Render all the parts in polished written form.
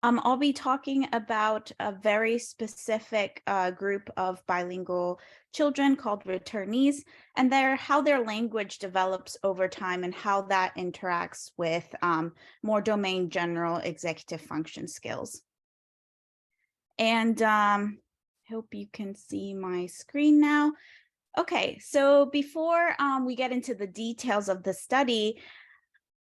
I'll be talking about a very specific group of bilingual children called returnees, and how their language develops over time and how that interacts with more domain general executive function skills. And hope you can see my screen now. Okay, so before we get into the details of the study,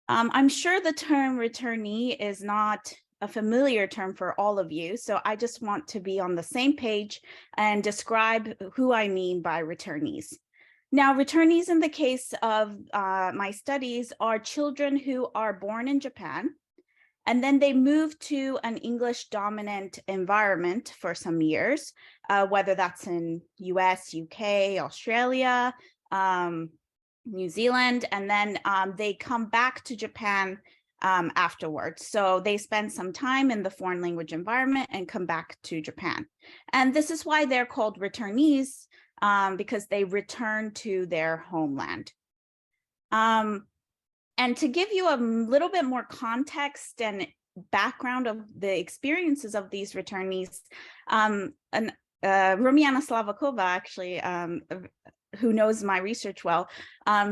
I'm sure the term returnee is not a familiar term for all of you, so I just want to be on the same page and describe who I mean by returnees. Now, returnees in the case of my studies are children who are born in Japan, and then they move to an English dominant environment for some years, whether that's in US, UK, Australia, New Zealand, and then they come back to Japan afterwards. So they spend some time in the foreign language environment and come back to Japan. And this is why they're called returnees, because they return to their homeland. And to give you a little bit more context and background of the experiences of these returnees, Rumiana Slavakova, actually, who knows my research well,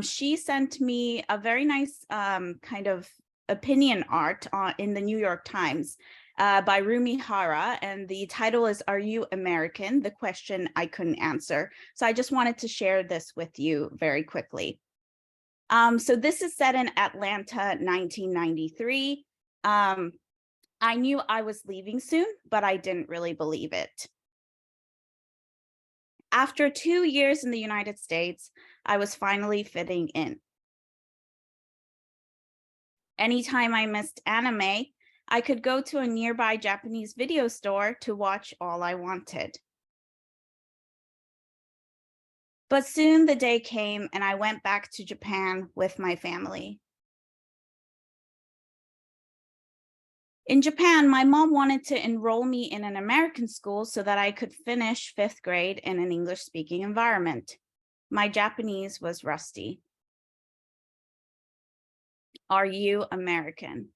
she sent me a very nice kind of opinion art in the New York Times by Rumi Hara, and the title is "Are You American? The Question I Couldn't Answer." So I just wanted to share this with you very quickly. So this is set in Atlanta, 1993. I knew I was leaving soon, but I didn't really believe it. After 2 years in the United States, I was finally fitting in. Anytime I missed anime, I could go to a nearby Japanese video store to watch all I wanted. But soon the day came and I went back to Japan with my family. In Japan, my mom wanted to enroll me in an American school so that I could finish 5th grade in an English-speaking environment. My Japanese was rusty. Are you American?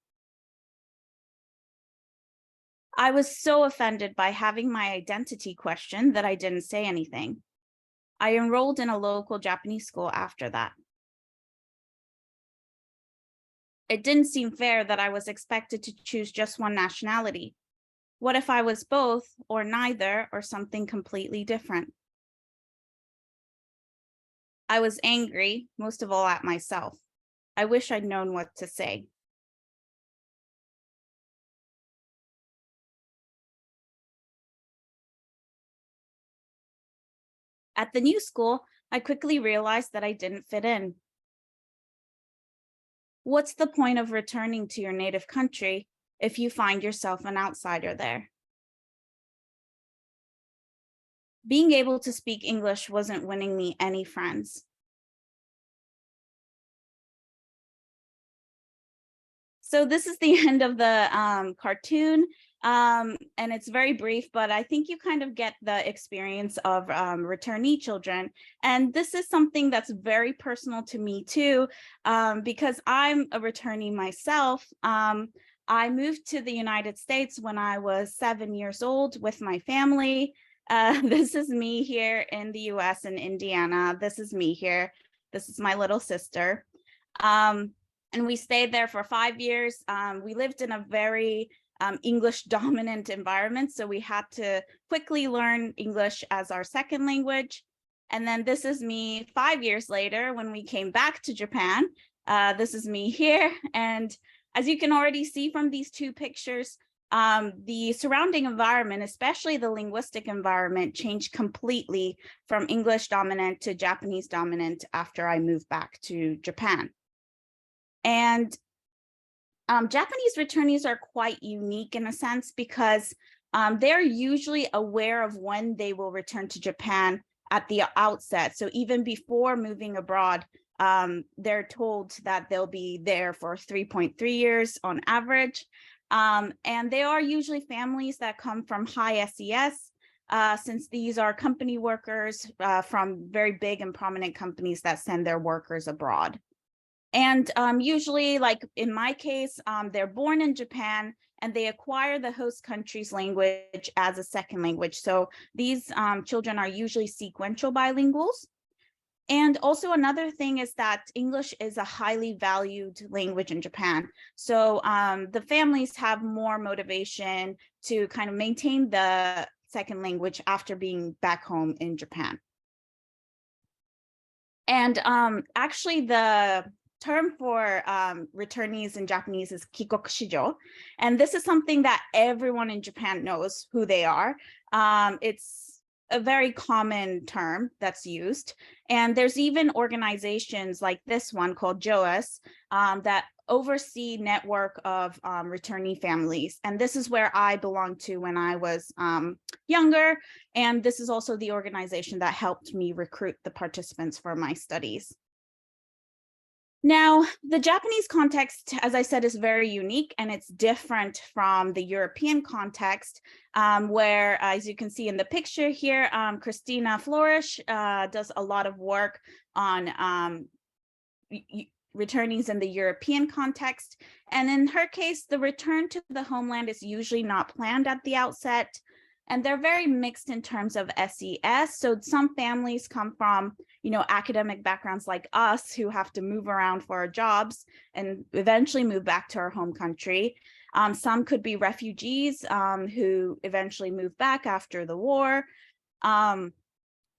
I was so offended by having my identity questioned that I didn't say anything. I enrolled in a local Japanese school after that. It didn't seem fair that I was expected to choose just one nationality. What if I was both, or neither, or something completely different? I was angry, most of all at myself. I wish I'd known what to say. At the new school, I quickly realized that I didn't fit in. What's the point of returning to your native country if you find yourself an outsider there? Being able to speak English wasn't winning me any friends. So this is the end of the cartoon, and it's very brief, but I think you kind of get the experience of returnee children. And this is something that's very personal to me too, because I'm a returnee myself. I moved to the United States when I was 7 years old with my family. This is me here in the US in Indiana. This is me here. This is my little sister. And we stayed there for 5 years. We lived in a very English dominant environment, so we had to quickly learn English as our second language. And then this is me 5 years later when we came back to Japan. This is me here. And as you can already see from these two pictures, the surrounding environment, especially the linguistic environment, changed completely from English dominant to Japanese dominant after I moved back to Japan. And Japanese returnees are quite unique in a sense because they're usually aware of when they will return to Japan at the outset. So even before moving abroad, they're told that they'll be there for 3.3 years on average. And they are usually families that come from high SES, since these are company workers from very big and prominent companies that send their workers abroad. And usually, like in my case, they're born in Japan and they acquire the host country's language as a second language. So these children are usually sequential bilinguals. And also another thing is that English is a highly valued language in Japan. So the families have more motivation to kind of maintain the second language after being back home in Japan. And actually the term for returnees in Japanese is kikokushijo. And this is something that everyone in Japan knows who they are. It's a very common term that's used. And there's even organizations like this one called JOAS that oversee network of returnee families. And this is where I belonged to when I was younger. And this is also the organization that helped me recruit the participants for my studies. Now, the Japanese context, as I said, is very unique and it's different from the European context, where, as you can see in the picture here, Christina Flourish does a lot of work on returnees in the European context. And in her case, the return to the homeland is usually not planned at the outset. And they're very mixed in terms of SES. So some families come from, academic backgrounds like us who have to move around for our jobs and eventually move back to our home country. Some could be refugees who eventually move back after the war. And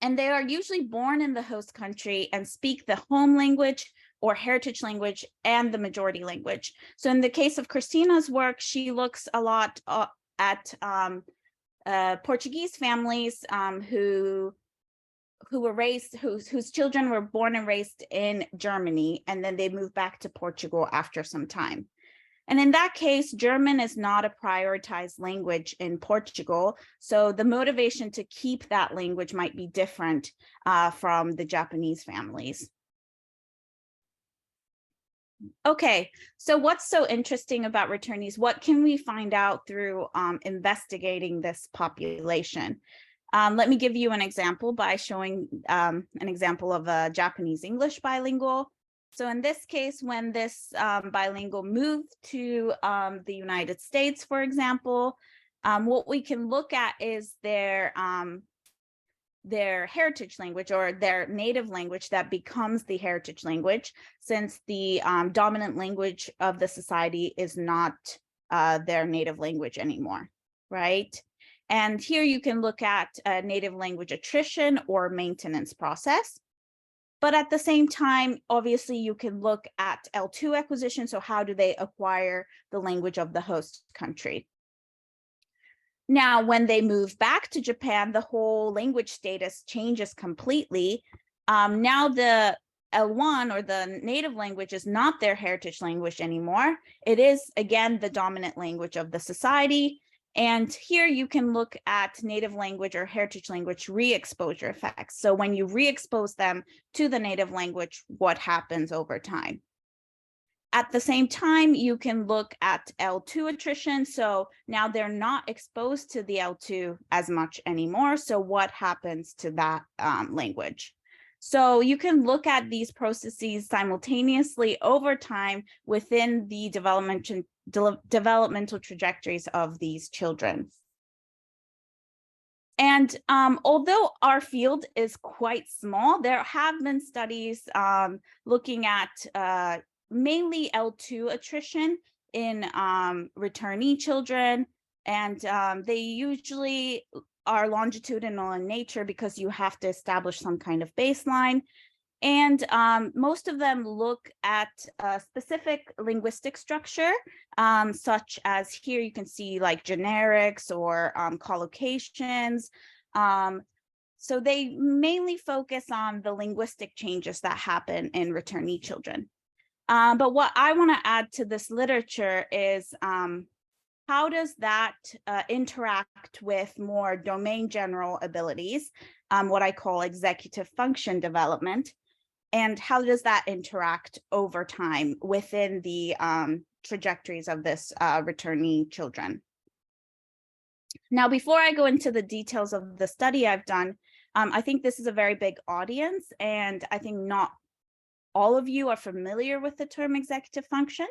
they are usually born in the host country and speak the home language or heritage language and the majority language. So in the case of Christina's work, she looks a lot at Portuguese families who were raised, whose children were born and raised in Germany, and then they moved back to Portugal after some time. And in that case, German is not a prioritized language in Portugal. So the motivation to keep that language might be different from the Japanese families. Okay, so what's so interesting about returnees? What can we find out through investigating this population? Let me give you an example by showing an example of a Japanese English bilingual. So in this case, when this bilingual moved to the United States, for example, what we can look at is their heritage language or their native language that becomes the heritage language, since the dominant language of the society is not their native language anymore, right? And here you can look at native language attrition or maintenance process. But at the same time, obviously, you can look at L2 acquisition. So how do they acquire the language of the host country? Now, when they move back to Japan, the whole language status changes completely. Now the L1 or the native language is not their heritage language anymore. It is, again, the dominant language of the society. And here you can look at native language or heritage language re-exposure effects. So when you re-expose them to the native language, what happens over time? At the same time, you can look at L2 attrition. So now they're not exposed to the L2 as much anymore. So what happens to that language? So you can look at these processes simultaneously over time within the developmental trajectories of these children. And although our field is quite small, there have been studies looking at mainly L2 attrition in returnee children, and they usually are longitudinal in nature because you have to establish some kind of baseline. And most of them look at a specific linguistic structure, such as here you can see like generics or collocations. So they mainly focus on the linguistic changes that happen in returnee children. But what I want to add to this literature is how does that interact with more domain general abilities, what I call executive function development, and how does that interact over time within the trajectories of this returnee children? Now, before I go into the details of the study I've done, I think this is a very big audience, and I think not all of you are familiar with the term executive function.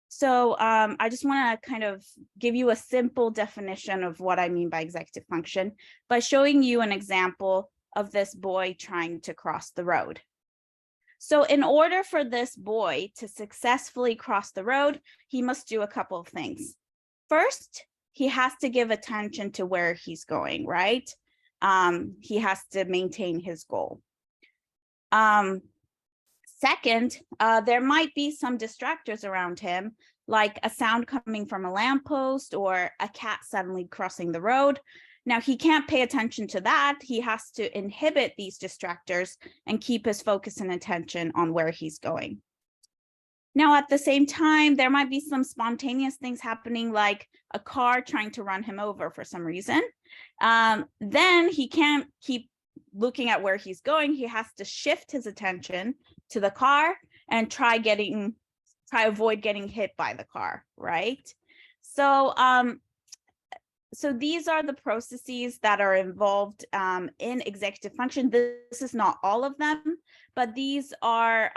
So I just want to kind of give you a simple definition of what I mean by executive function by showing you an example of this boy trying to cross the road. So in order for this boy to successfully cross the road, he must do a couple of things. First, he has to give attention to where he's going, right? He has to maintain his goal. Second, there might be some distractors around him, like a sound coming from a lamppost or a cat suddenly crossing the road. Now, he can't pay attention to that. He has to inhibit these distractors and keep his focus and attention on where he's going. Now, at the same time, there might be some spontaneous things happening, like a car trying to run him over for some reason. Then he can't keep looking at where he's going. He has to shift his attention to the car and try avoid getting hit by the car, right? So these are the processes that are involved in executive function. This is not all of them, but these are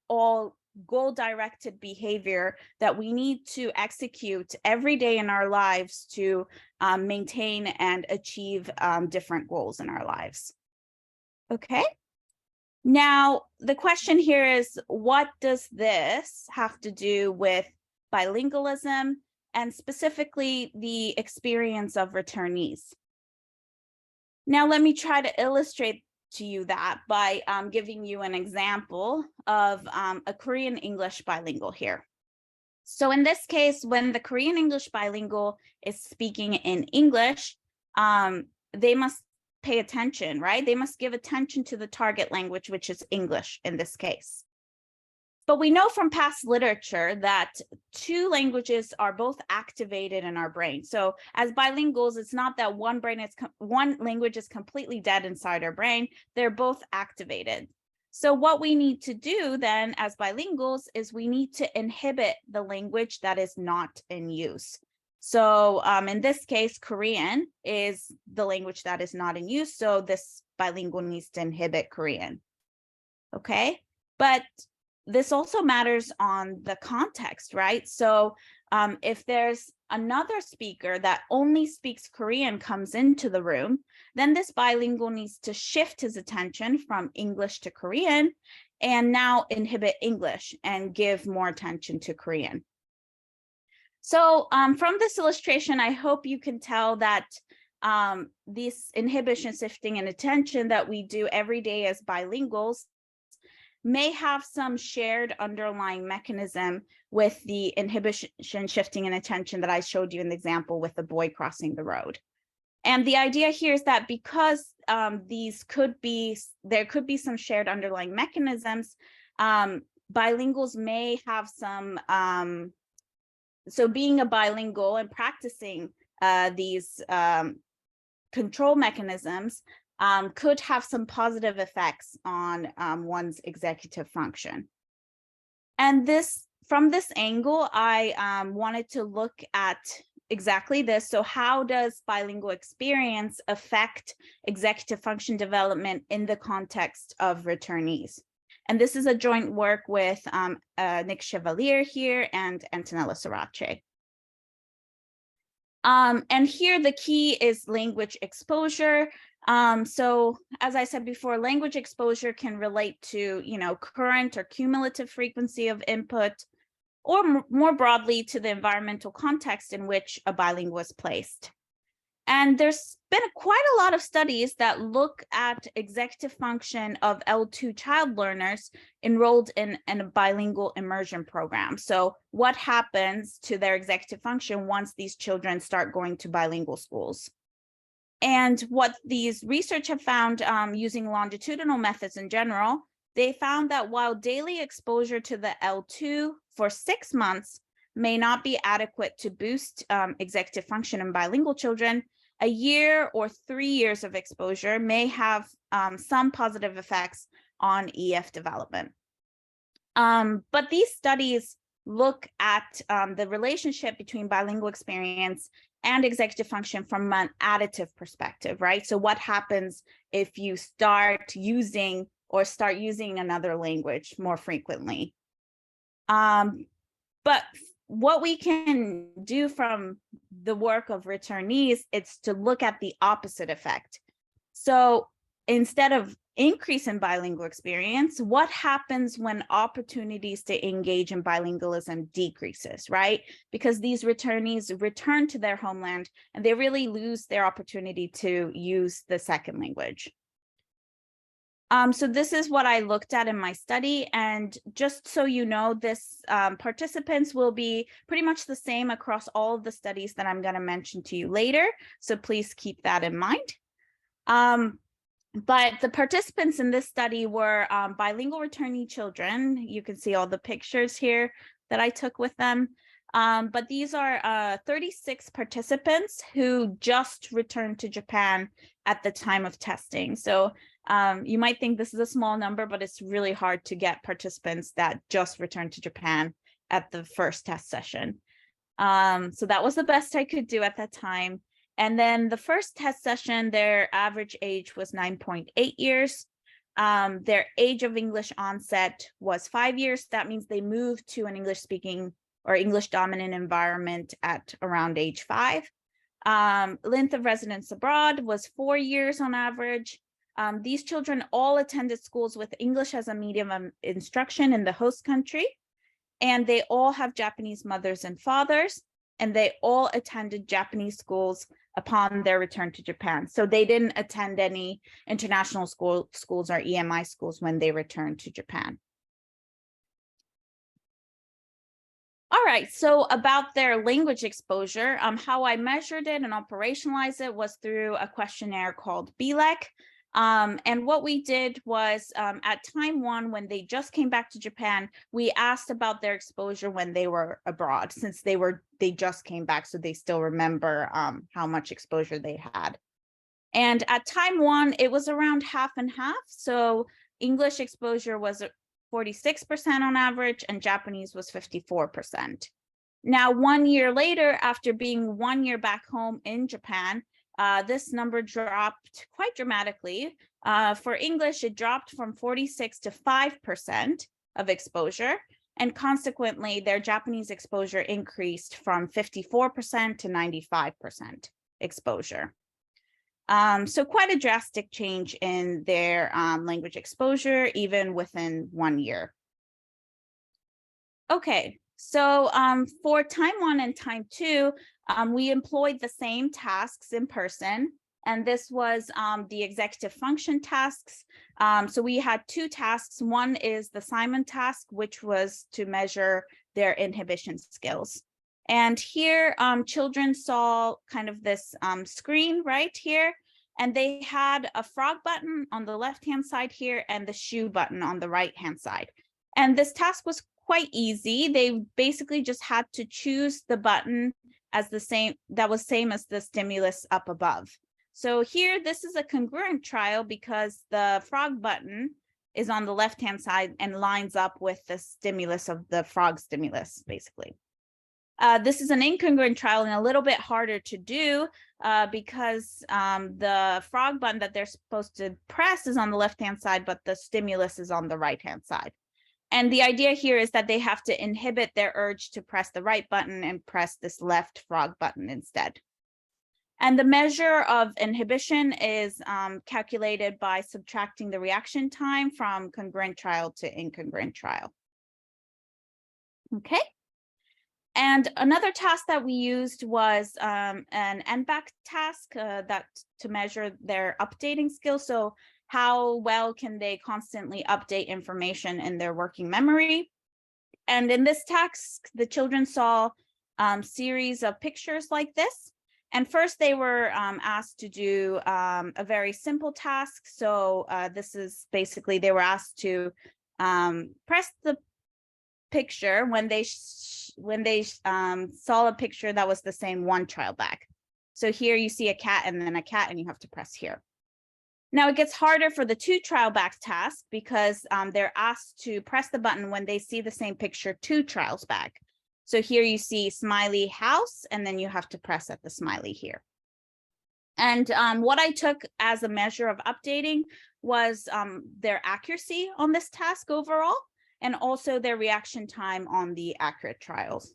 all goal-directed behavior that we need to execute every day in our lives to maintain and achieve different goals in our lives. Okay. Now, the question here is, what does this have to do with bilingualism and specifically the experience of returnees? Now, let me try to illustrate to you that by giving you an example of a Korean English bilingual here. So in this case, when the Korean English bilingual is speaking in English, they must pay attention, right? They must give attention to the target language, which is English in this case. But we know from past literature that two languages are both activated in our brain. So as bilinguals, it's not that one language is completely dead inside our brain. They're both activated. So what we need to do then as bilinguals is we need to inhibit the language that is not in use. So in this case, Korean is the language that is not in use. So this bilingual needs to inhibit Korean. Okay, but this also matters on the context, right? So if there's another speaker that only speaks Korean comes into the room, then this bilingual needs to shift his attention from English to Korean and now inhibit English and give more attention to Korean. So from this illustration, I hope you can tell that this inhibition, shifting, and attention that we do every day as bilinguals may have some shared underlying mechanism with the inhibition, shifting, and attention that I showed you in the example with the boy crossing the road. And the idea here is that because there could be some shared underlying mechanisms, bilinguals may have some, so being a bilingual and practicing these control mechanisms could have some positive effects on one's executive function. And from this angle, I wanted to look at exactly this. So how does bilingual experience affect executive function development in the context of returnees? And this is a joint work with Nick Chevalier here and Antonella Sarace. And here the key is language exposure. So as I said before, language exposure can relate to, current or cumulative frequency of input, or more broadly to the environmental context in which a bilingual is placed. And there's been quite a lot of studies that look at executive function of L2 child learners enrolled in a bilingual immersion program. So what happens to their executive function once these children start going to bilingual schools? And what these research have found using longitudinal methods in general, they found that while daily exposure to the L2 for 6 months may not be adequate to boost executive function in bilingual children, a year or 3 years of exposure may have some positive effects on EF development. But these studies look at the relationship between bilingual experience and executive function from an additive perspective, right? So what happens if you start using or start using another language more frequently. But what we can do from the work of returnees, it's to look at the opposite effect. So instead of increase in bilingual experience, what happens when opportunities to engage in bilingualism decreases, right? Because these returnees return to their homeland and they really lose their opportunity to use the second language. So this is what I looked at in my study, and just so you know, this participants will be pretty much the same across all of the studies that I'm going to mention to you later, so please keep that in mind. But the participants in this study were bilingual returnee children. You can see all the pictures here that I took with them. But these are 36 participants who just returned to Japan at the time of testing. So you might think this is a small number, but it's really hard to get participants that just returned to Japan at the first test session. So that was the best I could do at that time. And then the first test session, their average age was 9.8 years. Their age of English onset was 5 years. That means they moved to an English speaking or English dominant environment at around age 5. Length of residence abroad was 4 years on average. These children all attended schools with English as a medium of instruction in the host country, and they all have Japanese mothers and fathers, and they all attended Japanese schools upon their return to Japan. So they didn't attend any international schools or EMI schools when they returned to Japan. All right, so about their language exposure, how I measured it and operationalized it was through a questionnaire called BLEC. And what we did was at time 1, when they just came back to Japan, we asked about their exposure when they were abroad, since they just came back, so they still remember how much exposure they had. And at time 1, it was around half and half. So English exposure was 46% on average, and Japanese was 54%. Now, 1 year later, after being 1 year back home in Japan, this number dropped quite dramatically. For English, it dropped from 46 to 5% of exposure, and consequently, their Japanese exposure increased from 54% to 95% exposure. So quite a drastic change in their language exposure, even within 1 year. Okay, so for time 1 and time 2, we employed the same tasks in person, and this was the executive function tasks. So we had 2 tasks. One is the Simon task, which was to measure their inhibition skills. And here, children saw kind of this screen right here, and they had a frog button on the left-hand side here and the shoe button on the right-hand side. And this task was quite easy. They basically just had to choose the button as the same as the stimulus up above. So here, this is a congruent trial because the frog button is on the left-hand side and lines up with the stimulus of the frog stimulus, basically. This is an incongruent trial and a little bit harder to do because the frog button that they're supposed to press is on the left-hand side, but the stimulus is on the right-hand side. And the idea here is that they have to inhibit their urge to press the right button and press this left frog button instead. And the measure of inhibition is calculated by subtracting the reaction time from congruent trial to incongruent trial. Okay. And another task that we used was an NBAC task to measure their updating skills. So how well can they constantly update information in their working memory? And in this task, the children saw series of pictures like this. And first they were asked to do a very simple task. So this is basically, they were asked to press the picture when they saw a picture that was the same 1 trial back. So here you see a cat and then a cat, and you have to press here. Now it gets harder for the 2 trial back task because they're asked to press the button when they see the same picture 2 trials back. So here you see smiley house, and then you have to press at the smiley here. And what I took as a measure of updating was their accuracy on this task overall, and also their reaction time on the accurate trials.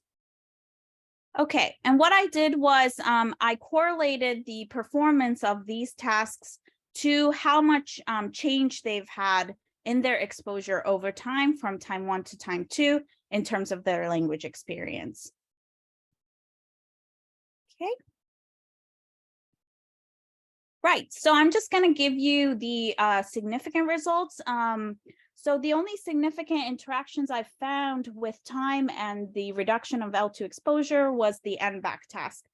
Okay, and what I did was I correlated the performance of these tasks to how much change they've had in their exposure over time, from time 1 to time 2, in terms of their language experience. Okay. Right, so I'm just going to give you the significant results. So the only significant interactions I found with time and the reduction of L2 exposure was the NBAC task.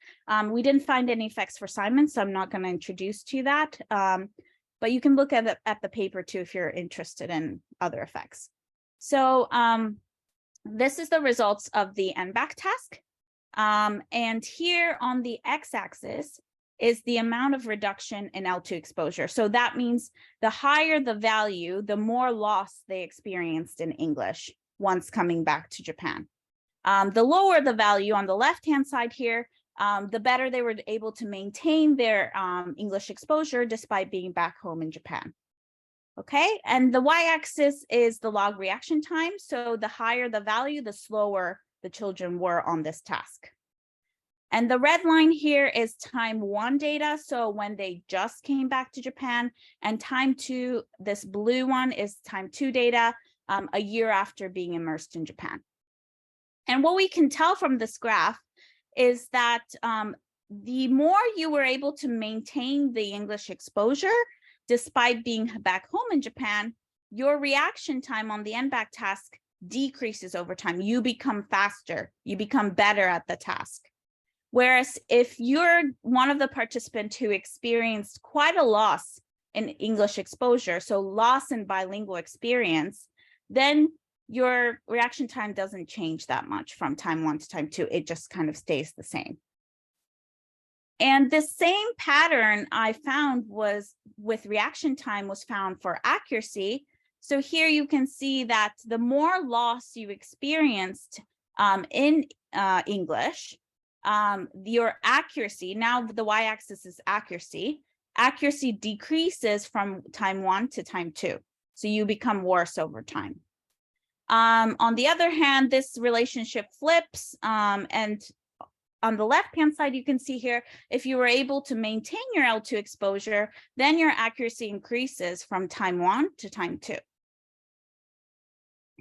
We didn't find any effects for Simon, so I'm not going to introduce to that. But you can look at the paper too if you're interested in other effects. So this is the results of the NBAC task. And here on the x-axis is the amount of reduction in L2 exposure. So that means the higher the value, the more loss they experienced in English once coming back to Japan. The lower the value on the left-hand side here, the better they were able to maintain their English exposure despite being back home in Japan. Okay, and the y-axis is the log reaction time. So the higher the value, the slower the children were on this task. And the red line here is time 1 data, so when they just came back to Japan, and time 2, this blue one, is time 2 data, a year after being immersed in Japan. And what we can tell from this graph is that the more you were able to maintain the English exposure, despite being back home in Japan, your reaction time on the NBAC task decreases over time. You become faster, you become better at the task. Whereas if you're one of the participants who experienced quite a loss in English exposure, so loss in bilingual experience, then your reaction time doesn't change that much from time 1 to time 2. It just kind of stays the same. And the same pattern I found was with reaction time was found for accuracy. So here you can see that the more loss you experienced in English, your accuracy, now the y-axis is accuracy decreases from time 1 to time 2. So you become worse over time. On the other hand, this relationship flips, and on the left-hand side, you can see here, if you were able to maintain your L2 exposure, then your accuracy increases from time 1 to time 2.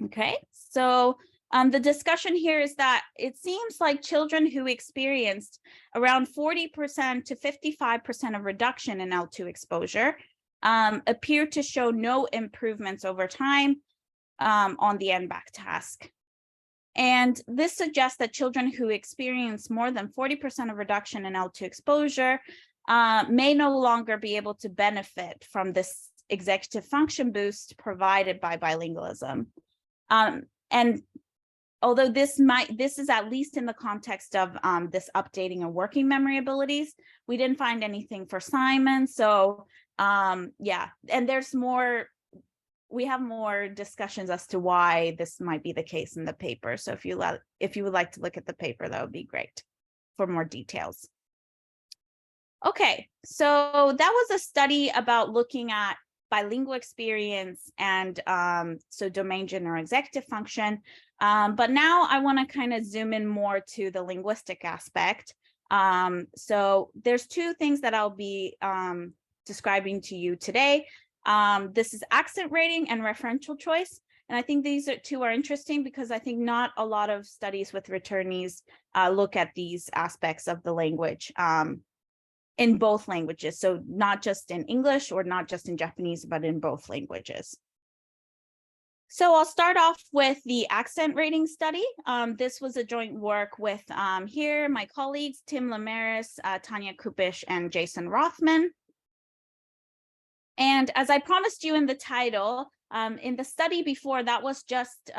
Okay, so the discussion here is that it seems like children who experienced around 40% to 55% of reduction in L2 exposure appear to show no improvements over time on the NBAC task. And this suggests that children who experience more than 40% of reduction in L2 exposure may no longer be able to benefit from this executive function boost provided by bilingualism. And although this is at least in the context of this updating and working memory abilities, we didn't find anything for Simon. So yeah, and we have more discussions as to why this might be the case in the paper. So if you would like to look at the paper, that would be great for more details. Okay, so that was a study about looking at bilingual experience and so domain general executive function. But now I want to kind of zoom in more to the linguistic aspect. So there's 2 things that I'll be describing to you today. This is accent rating and referential choice. And I think these 2 are interesting because I think not a lot of studies with returnees look at these aspects of the language in both languages. So not just in English or not just in Japanese, but in both languages. So I'll start off with the accent rating study. This was a joint work with here, my colleagues, Tim Lamaris, Tanya Kupish, and Jason Rothman. And as I promised you in the title, in the study before, that was just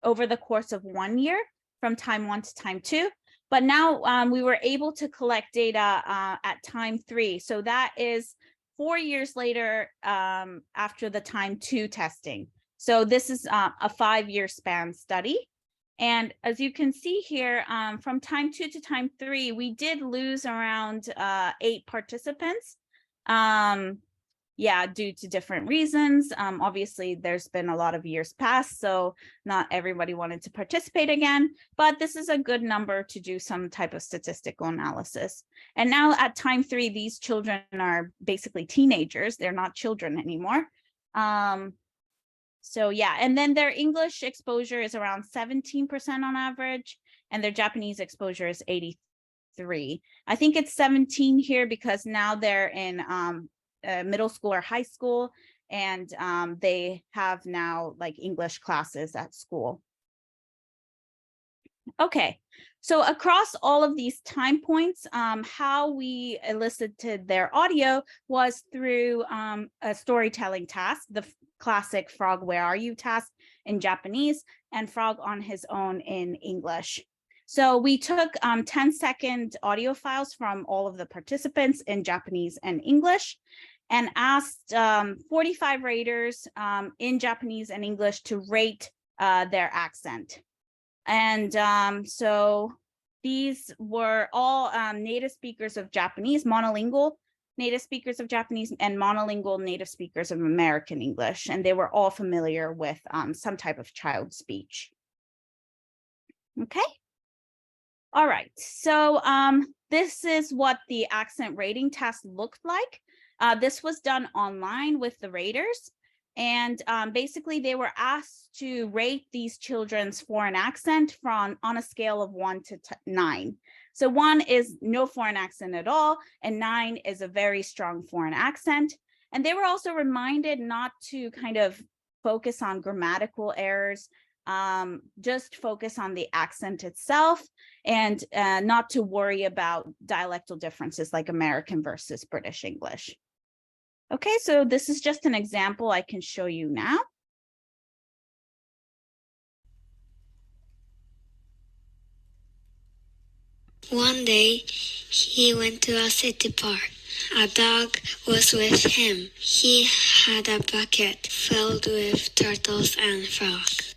over the course of 1 year from time 1 to time 2. But now we were able to collect data at time 3. So that is 4 years later after the time 2 testing. So this is a 5-year span study. And as you can see here, from time 2 to time 3, we did lose around 8 participants. Yeah, due to different reasons. Obviously, there's been a lot of years past, so not everybody wanted to participate again, but this is a good number to do some type of statistical analysis. And now at time 3, these children are basically teenagers. They're not children anymore. So yeah, and then their English exposure is around 17% on average, and their Japanese exposure is 83. I think it's 17 here because now they're in middle school or high school, and they have now like English classes at school. Okay, so across all of these time points, how we elicited their audio was through a storytelling task, the classic frog, where are you task in Japanese, and frog on his own in English. So we took 10-second audio files from all of the participants in Japanese and English, and asked 45 raters in Japanese and English to rate their accent. And so these were all native speakers of Japanese, monolingual native speakers of Japanese, and monolingual native speakers of American English. And they were all familiar with some type of child speech. Okay. All right. So this is what the accent rating test looked like. This was done online with the raters. And basically, they were asked to rate these children's foreign accent on a scale of 1 to 9. So 1 is no foreign accent at all, and 9 is a very strong foreign accent. And they were also reminded not to kind of focus on grammatical errors, just focus on the accent itself, and not to worry about dialectal differences like American versus British English. Okay, so this is just an example I can show you now. One day, he went to a city park. A dog was with him. He had a bucket filled with turtles and frogs.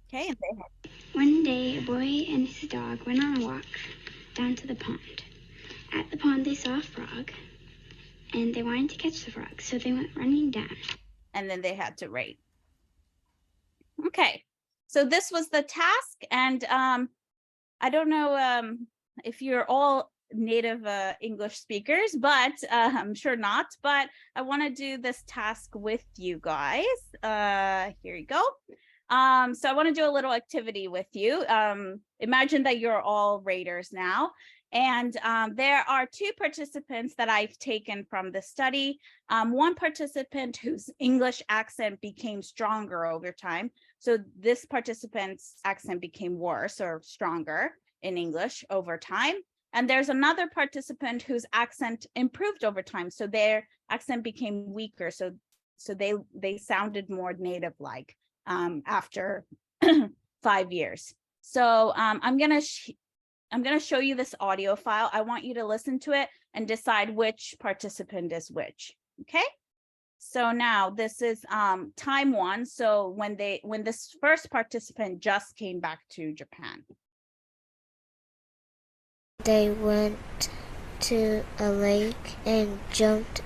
Okay, and they had... One day, a boy and his dog went on a walk down to the pond. At the pond, they saw a frog, and they wanted to catch the frog, so they went running down. And then they had to rate. Okay, so this was the task, and I don't know if you're all native English speakers, but I'm sure not, but I want to do this task with you guys. Here you go. So I want to do a little activity with you. Imagine that you're all raters now. And there are 2 participants that I've taken from the study. One participant whose English accent became stronger over time. So this participant's accent became worse or stronger in English over time. And there's another participant whose accent improved over time. So their accent became weaker. So they sounded more native-like after 5 years. So I'm going to show you this audio file. I want you to listen to it and decide which participant is which. Okay. So now this is time 1. So when this first participant just came back to Japan. They went to a lake and jumped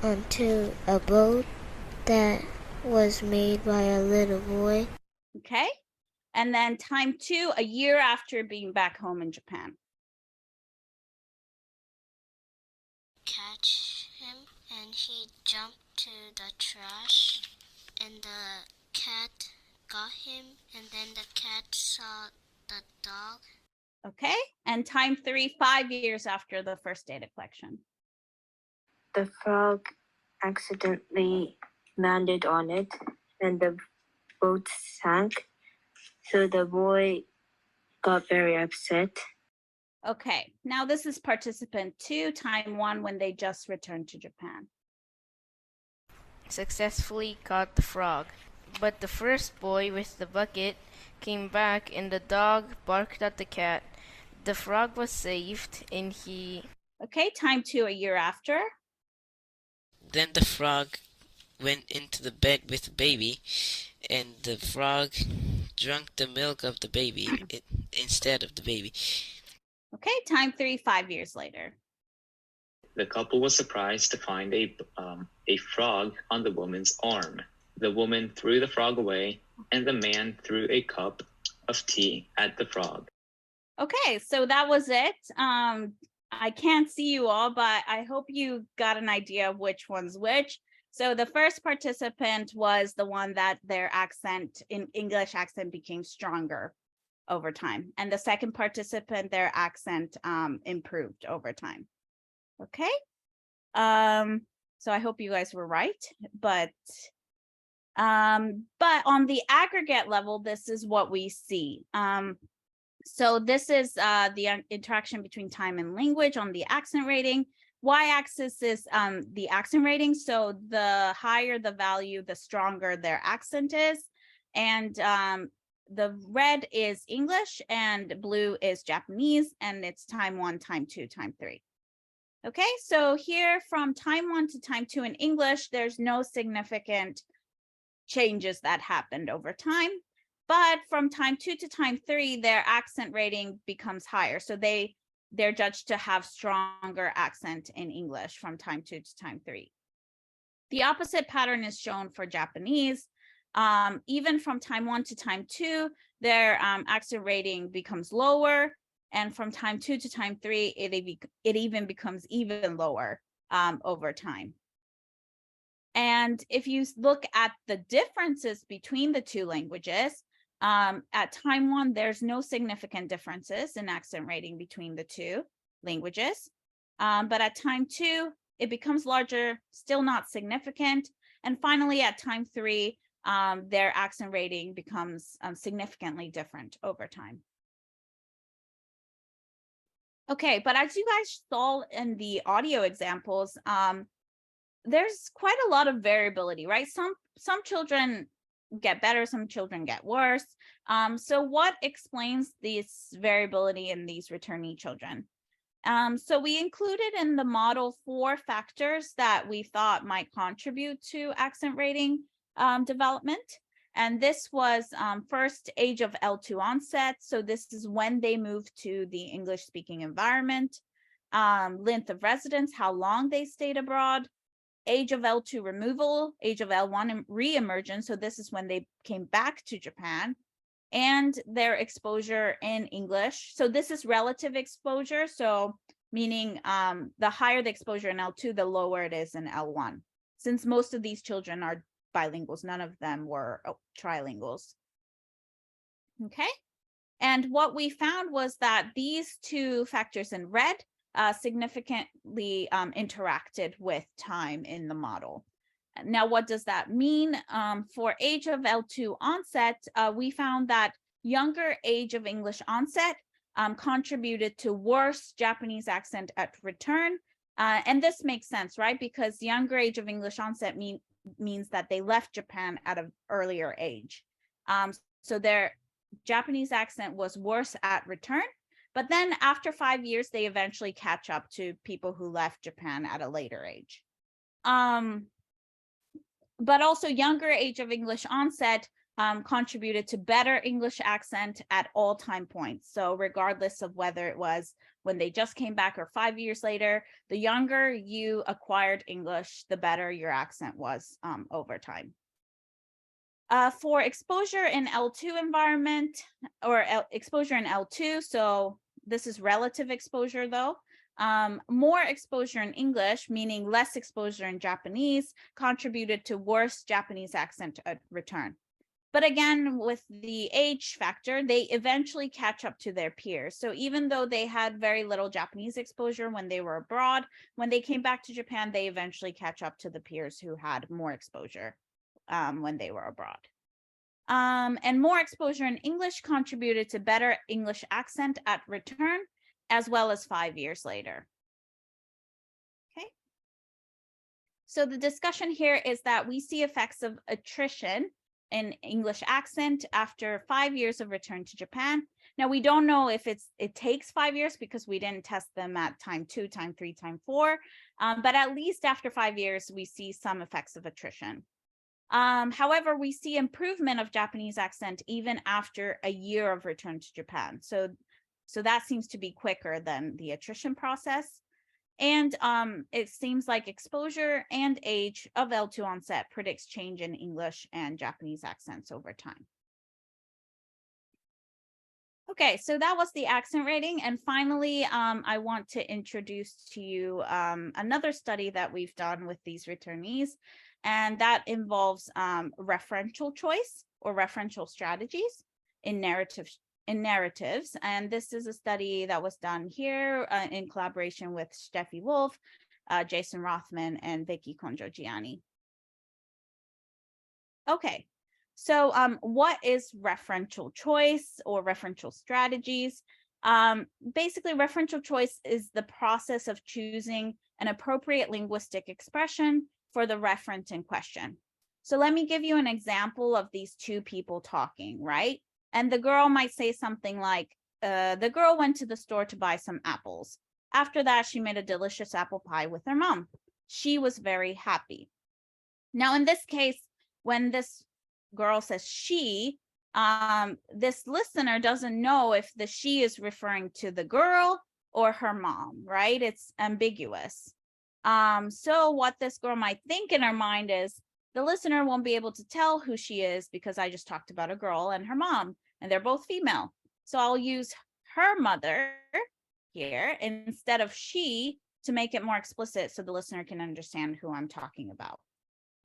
onto a boat that was made by a little boy. Okay. And then time 2, a year after being back home in Japan. Catch him, and he jumped to the trash, and the cat got him, and then the cat saw the dog. Okay. And time 3, 5 years after the first data collection. The frog accidentally landed on it, and the boat sank. So the boy got very upset. Okay, now this is participant 2, time 1, when they just returned to Japan. Successfully caught the frog, but the first boy with the bucket came back and the dog barked at the cat. The frog was saved and he... Okay, time 2, a year after. Then the frog went into the bed with the baby, and the frog drank the milk of the baby instead of the baby. Okay, time 3, 5 years later. The couple was surprised to find a frog on the woman's arm. The woman threw the frog away, and the man threw a cup of tea at the frog. Okay, so that was it. I can't see you all, but I hope you got an idea of which one's which. So the first participant was the one that their accent, in English accent, became stronger over time. And the second participant, their accent improved over time. Okay. So I hope you guys were right, but on the aggregate level, this is what we see. So this is the interaction between time and language on the accent rating. Y-axis is the accent rating. So the higher the value, the stronger their accent is. And the red is English and blue is Japanese, and it's time 1, time 2, time 3. Okay, so here from time 1 to time 2 in English, there's no significant changes that happened over time. But from time 2 to time 3, their accent rating becomes higher. So they're judged to have stronger accent in English from time 2 to time 3. The opposite pattern is shown for Japanese. Even from time 1 to time 2, their accent rating becomes lower. And from time 2 to time 3, it even becomes even lower over time. And if you look at the differences between the two languages, at time 1, there's no significant differences in accent rating between the two languages. But at time 2, it becomes larger, still not significant. And finally, at time 3, their accent rating becomes significantly different over time. Okay, but as you guys saw in the audio examples, there's quite a lot of variability, right? Some children get better, some children get worse. So what explains this variability in these returnee children? So we included in the model 4 factors that we thought might contribute to accent rating development. And this was first, age of L2 onset. So this is when they moved to the English-speaking environment. Length of residence, how long they stayed abroad. Age of L2 removal, age of L1 re-emergence. So this is when they came back to Japan. And their exposure in English. So this is relative exposure. So meaning the higher the exposure in L2, the lower it is in L1. Since most of these children are bilinguals, none of them were trilinguals. Okay. And what we found was that these two factors in red significantly interacted with time in the model. Now, what does that mean? For age of L2 onset, we found that younger age of English onset contributed to worse Japanese accent at return. And this makes sense, right? Because younger age of English onset means that they left Japan at an earlier age. So their Japanese accent was worse at return. But then after 5 years, they eventually catch up to people who left Japan at a later age. But also younger age of English onset contributed to better English accent at all time points. So regardless of whether it was when they just came back or 5 years later, the younger you acquired English, the better your accent was over time. For exposure in L2 environment or exposure in L2, so this is relative exposure though, more exposure in English, meaning less exposure in Japanese, contributed to worse Japanese accent at return. But again, with the age factor, they eventually catch up to their peers. So even though they had very little Japanese exposure when they were abroad, when they came back to Japan, they eventually catch up to the peers who had more exposure when they were abroad. And more exposure in English contributed to better English accent at return, as well as 5 years later. Okay. So the discussion here is that we see effects of attrition in English accent after 5 years of return to Japan. Now, we don't know if it takes 5 years because we didn't test them at time 2, time 3, time 4, but at least after 5 years, we see some effects of attrition. However, we see improvement of Japanese accent even after a year of return to Japan. So that seems to be quicker than the attrition process. And it seems like exposure and age of L2 onset predicts change in English and Japanese accents over time. Okay, so that was the accent rating. And finally, I want to introduce to you another study that we've done with these returnees, and that involves referential choice or referential strategies in narratives. And this is a study that was done here in collaboration with Steffi Wolf, Jason Rothman, and Vicky Conjogiani. Okay. So what is referential choice or referential strategies? Basically, referential choice is the process of choosing an appropriate linguistic expression for the referent in question. So let me give you an example of these two people talking, right? And the girl might say something like, the girl went to the store to buy some apples. After that, she made a delicious apple pie with her mom. She was very happy. Now, in this case, when this girl says she, this listener doesn't know if the she is referring to the girl or her mom, right? It's ambiguous. So what this girl might think in her mind is, the listener won't be able to tell who she is because I just talked about a girl and her mom, and they're both female. So I'll use her mother here instead of she to make it more explicit so the listener can understand who I'm talking about.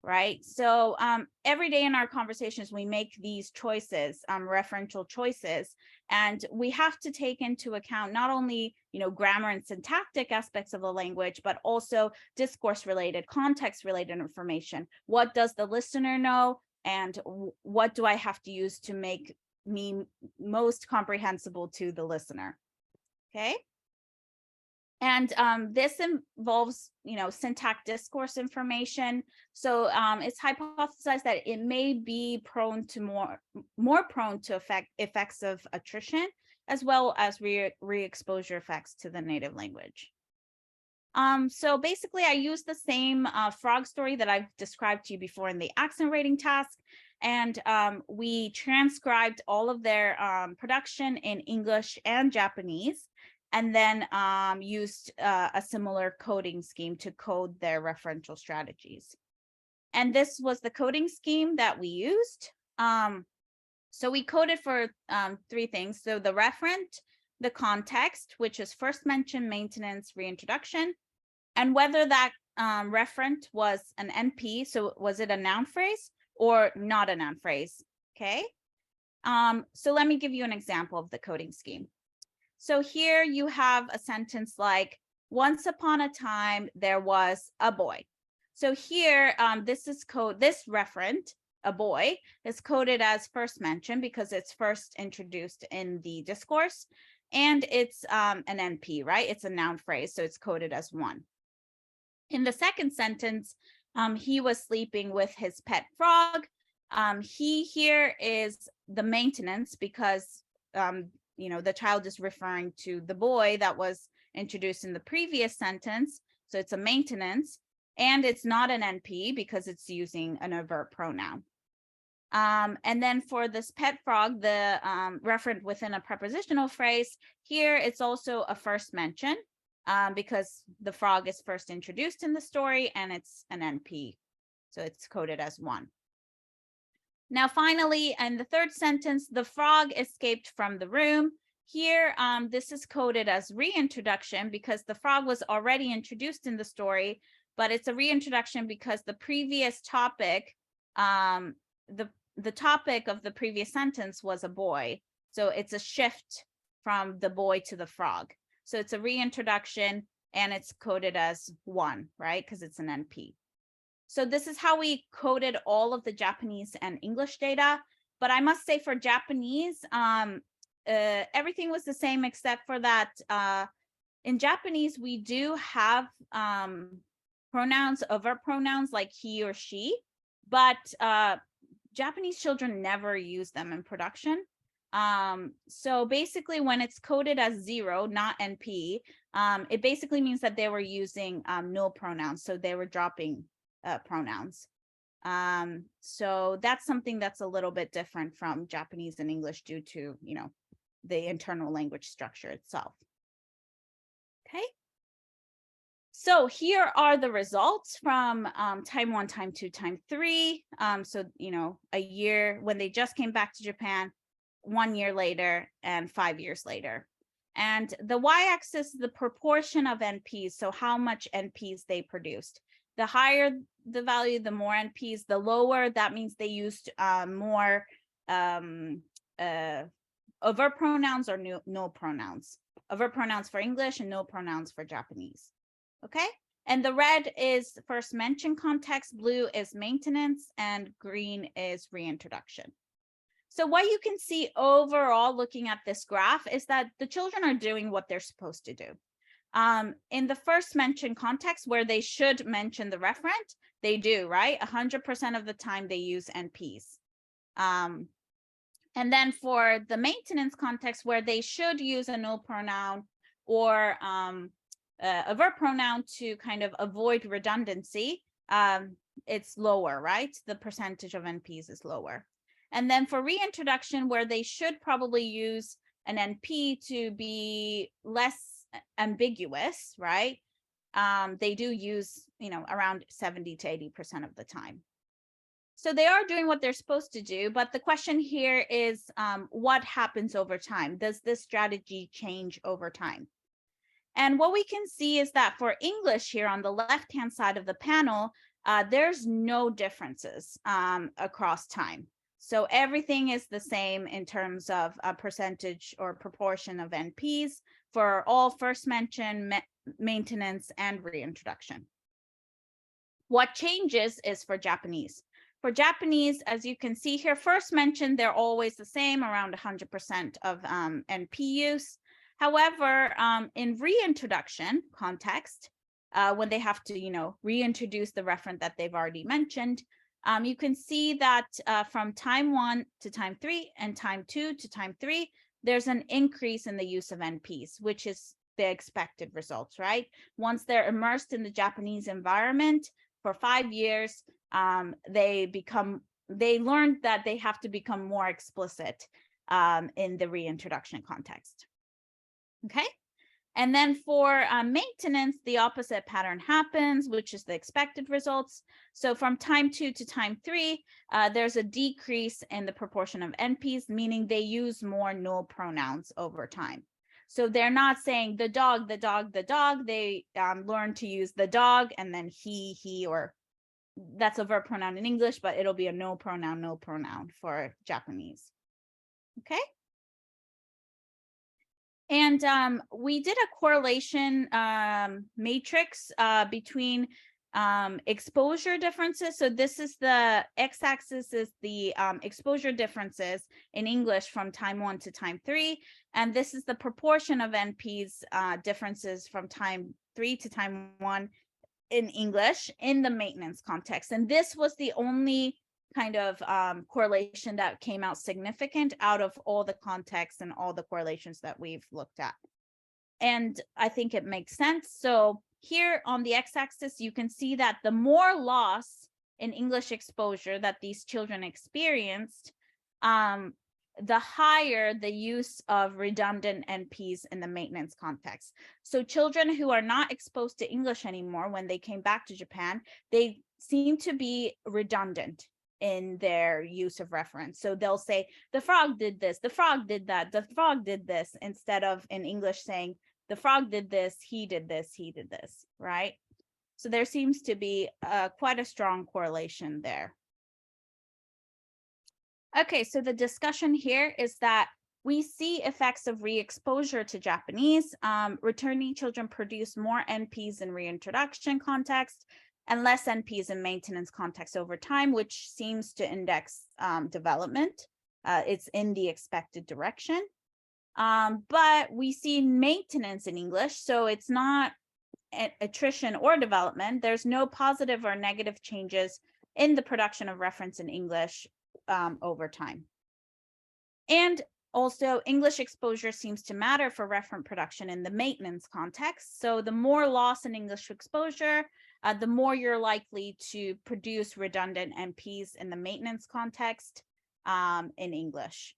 Right. So every day in our conversations, we make these choices, referential choices, and we have to take into account not only, grammar and syntactic aspects of the language, but also discourse related, context related information. What does the listener know? And what do I have to use to make me most comprehensible to the listener? Okay. And this involves, syntax discourse information. So it's hypothesized that it may be prone to more prone to effects of attrition, as well as re-exposure effects to the native language. So basically, I use the same frog story that I've described to you before in the accent rating task. And we transcribed all of their production in English and Japanese, and then used a similar coding scheme to code their referential strategies. And this was the coding scheme that we used. So we coded for 3 things. So the referent, the context, which is first mention, maintenance, reintroduction, and whether that referent was an NP, so was it a noun phrase or not a noun phrase, okay? So let me give you an example of the coding scheme. So here you have a sentence like, once upon a time, there was a boy. So here, this referent, a boy, is coded as first mention because it's first introduced in the discourse, and it's an NP, right? It's a noun phrase, so it's coded as 1. In the second sentence, he was sleeping with his pet frog. He here is the maintenance because the child is referring to the boy that was introduced in the previous sentence. So it's a maintenance, and it's not an NP because it's using an overt pronoun. And then for this pet frog, the referent within a prepositional phrase, here it's also a first mention because the frog is first introduced in the story and it's an NP. So it's coded as 1. Now, finally, in the third sentence, the frog escaped from the room. Here, this is coded as reintroduction because the frog was already introduced in the story, but it's a reintroduction because the previous topic, the topic of the previous sentence was a boy. So it's a shift from the boy to the frog. So it's a reintroduction and it's coded as 1, right? Because it's an NP. So this is how we coded all of the Japanese and English data. But I must say for Japanese, everything was the same except for that in Japanese, we do have pronouns, overt pronouns like he or she, but Japanese children never use them in production. So basically when it's coded as 0, not NP, it basically means that they were using null pronouns. So they were dropping pronouns. So that's something that's a little bit different from Japanese and English due to, the internal language structure itself. Okay. So here are the results from time 1, time 2, time 3. So, a year when they just came back to Japan, 1 year later, and 5 years later. And the y-axis is the proportion of NPs, so how much NPs they produced. The higher the value, the more NPs. The lower, that means they used more overt pronouns or no pronouns. Overt pronouns for English and no pronouns for Japanese. Okay, and the red is first mention context, blue is maintenance, and green is reintroduction. So what you can see overall looking at this graph is that the children are doing what they're supposed to do. In the first mention context where they should mention the referent, they do, right? 100% of the time they use NPs. And then for the maintenance context where they should use a no pronoun or a verb pronoun to kind of avoid redundancy, it's lower, right? The percentage of NPs is lower. And then for reintroduction, where they should probably use an NP to be less ambiguous, right? They do use, around 70 to 80% of the time. So they are doing what they're supposed to do, but the question here is, what happens over time? Does this strategy change over time? And what we can see is that for English here on the left-hand side of the panel, there's no differences across time. So everything is the same in terms of a percentage or proportion of NPs for all first mention, maintenance, and reintroduction. What changes is for Japanese. For Japanese, as you can see here, first mention, they're always the same, around 100% of NP use. However, in reintroduction context, when they have to, reintroduce the referent that they've already mentioned, you can see that from time 1 to time 3 and time 2 to time 3, there's an increase in the use of NPs, which is the expected results, right? Once they're immersed in the Japanese environment for 5 years, they learned that they have to become more explicit in the reintroduction context. Okay, and then for maintenance, the opposite pattern happens, which is the expected results. So from time 2 to time 3, there's a decrease in the proportion of NPs, meaning they use more no pronouns over time. So they're not saying the dog, the dog, the dog. They learn to use the dog and then he, or that's a verb pronoun in English, but it'll be a no pronoun for Japanese. Okay. And we did a correlation matrix between exposure differences. So this is the x-axis is the exposure differences in English from time 1 to time 3. And this is the proportion of NPs differences from time 3 to time 1 in English in the maintenance context. And this was the only kind of correlation that came out significant out of all the contexts and all the correlations that we've looked at. And I think it makes sense. So here on the x-axis, you can see that the more loss in English exposure that these children experienced, the higher the use of redundant NPs in the maintenance context. So children who are not exposed to English anymore when they came back to Japan, they seem to be redundant in their use of reference. So they'll say, the frog did this, the frog did that, the frog did this, instead of in English saying, the frog did this, he did this, he did this, right? So there seems to be quite a strong correlation there. Okay, so the discussion here is that we see effects of re-exposure to Japanese. Returnee children produce more NPs in reintroduction context and less NPs in maintenance context over time, which seems to index development. It's in the expected direction. But we see maintenance in English, so it's not attrition or development. There's no positive or negative changes in the production of reference in English over time. And also, English exposure seems to matter for referent production in the maintenance context. So the more loss in English exposure, the more you're likely to produce redundant NPs in the maintenance context in English.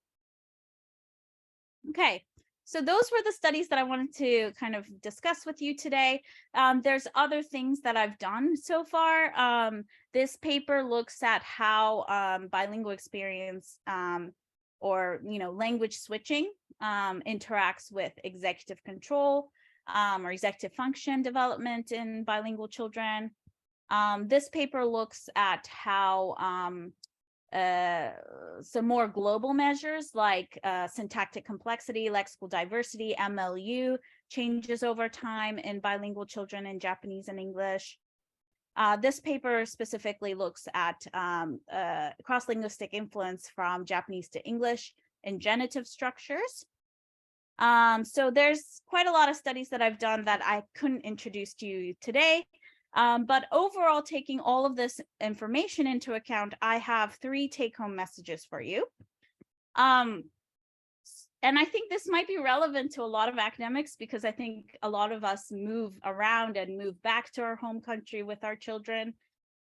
Okay, so those were the studies that I wanted to kind of discuss with you today. There's other things that I've done so far. This paper looks at how bilingual experience or language switching interacts with executive control or executive function development in bilingual children. This paper looks at how some more global measures like syntactic complexity, lexical diversity, MLU changes over time in bilingual children in Japanese and English. This paper specifically looks at cross-linguistic influence from Japanese to English in genitive structures. So there's quite a lot of studies that I've done that I couldn't introduce to you today. But overall, taking all of this information into account, I have 3 take-home messages for you. And I think this might be relevant to a lot of academics because I think a lot of us move around and move back to our home country with our children.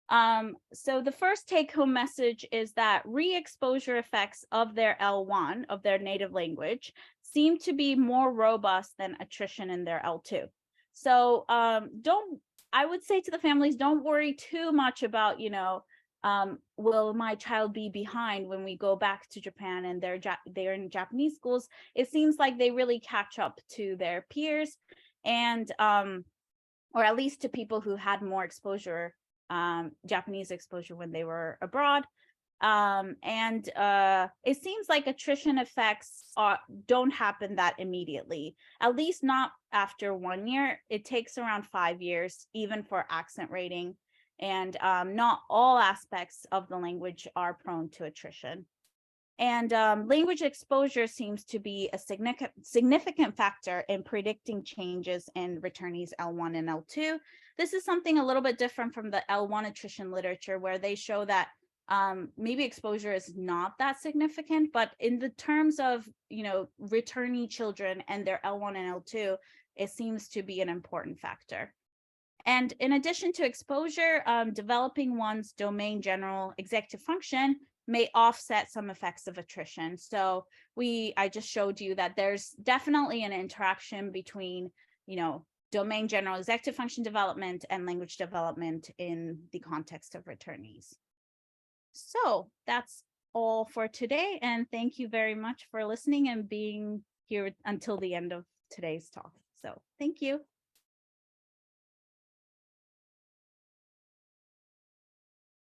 So the first take-home message is that re-exposure effects of their L1, of their native language, seem to be more robust than attrition in their L2. So I would say to the families, don't worry too much about, will my child be behind when we go back to Japan and they're in Japanese schools? It seems like they really catch up to their peers and, or at least to people who had more exposure, Japanese exposure when they were abroad. It seems like attrition effects don't happen that immediately, at least not after 1 year. It takes around 5 years, even for accent rating. And not all aspects of the language are prone to attrition. And language exposure seems to be a significant factor in predicting changes in returnees L1 and L2. This is something a little bit different from the L1 attrition literature, where they show that maybe exposure is not that significant, but in the terms of, returnee children and their L1 and L2, it seems to be an important factor. And in addition to exposure, developing one's domain general executive function may offset some effects of attrition. So I just showed you that there's definitely an interaction between, domain general executive function development and language development in the context of returnees. So that's all for today. And thank you very much for listening and being here until the end of today's talk. So thank you.